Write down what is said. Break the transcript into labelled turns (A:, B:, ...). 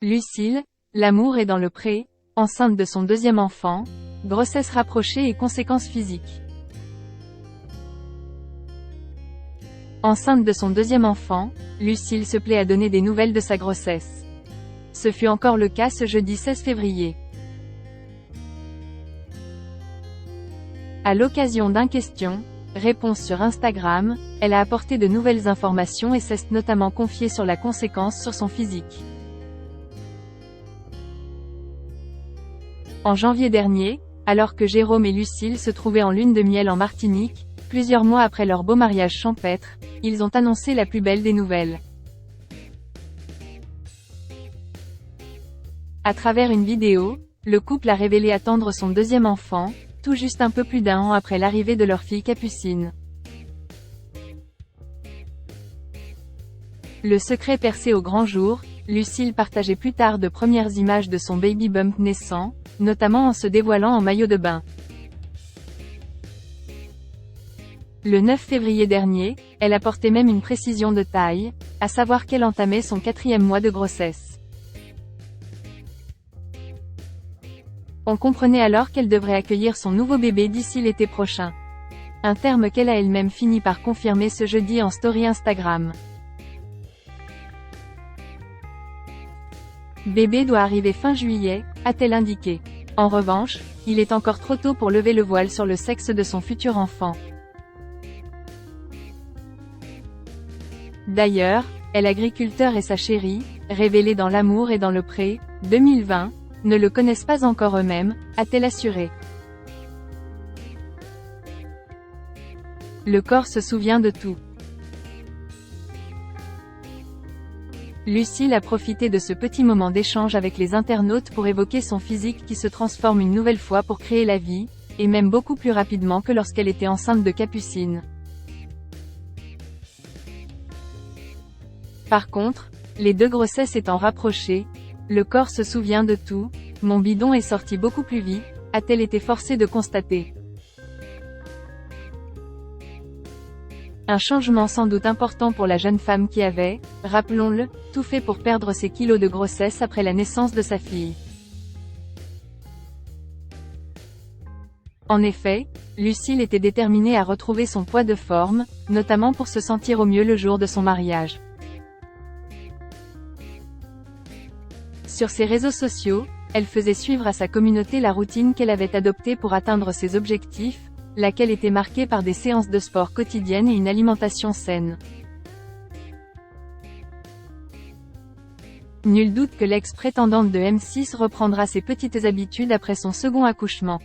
A: Lucille, l'amour est dans le pré, enceinte de son deuxième enfant, grossesse rapprochée et conséquences physiques. Enceinte de son deuxième enfant, Lucille se plaît à donner des nouvelles de sa grossesse. Ce fut encore le cas ce jeudi 16 février. À l'occasion d'un question-réponse sur Instagram, elle a apporté de nouvelles informations et s'est notamment confiée sur la conséquence sur son physique. En janvier dernier, alors que Jérôme et Lucille se trouvaient en lune de miel en Martinique, plusieurs mois après leur beau mariage champêtre, ils ont annoncé la plus belle des nouvelles. À travers une vidéo, le couple a révélé attendre son deuxième enfant, tout juste un peu plus d'un an après l'arrivée de leur fille Capucine. Le secret percé au grand jour, Lucille partageait plus tard de premières images de son baby bump naissant, notamment en se dévoilant en maillot de bain. Le 9 février dernier, elle apportait même une précision de taille, à savoir qu'elle entamait son 4e mois de grossesse. On comprenait alors qu'elle devrait accueillir son nouveau bébé d'ici l'été prochain. Un terme qu'elle a elle-même fini par confirmer ce jeudi en story Instagram. Bébé doit arriver fin juillet, a-t-elle indiqué. En revanche, il est encore trop tôt pour lever le voile sur le sexe de son futur enfant. D'ailleurs, elle agriculteur et sa chérie, révélée dans L'amour est dans le pré, 2020, ne le connaissent pas encore eux-mêmes, a-t-elle assuré. Le corps se souvient de tout. Lucille a profité de ce petit moment d'échange avec les internautes pour évoquer son physique qui se transforme une nouvelle fois pour créer la vie, et même beaucoup plus rapidement que lorsqu'elle était enceinte de Capucine. Par contre, les deux grossesses étant rapprochées, le corps se souvient de tout, mon bidon est sorti beaucoup plus vite, a-t-elle été forcée de constater. Un changement sans doute important pour la jeune femme qui avait, rappelons-le, tout fait pour perdre ses kilos de grossesse après la naissance de sa fille. En effet, Lucille était déterminée à retrouver son poids de forme, notamment pour se sentir au mieux le jour de son mariage. Sur ses réseaux sociaux, elle faisait suivre à sa communauté la routine qu'elle avait adoptée pour atteindre ses objectifs, laquelle était marquée par des séances de sport quotidiennes et une alimentation saine. Nul doute que l'ex-prétendante de M6 reprendra ses petites habitudes après son second accouchement.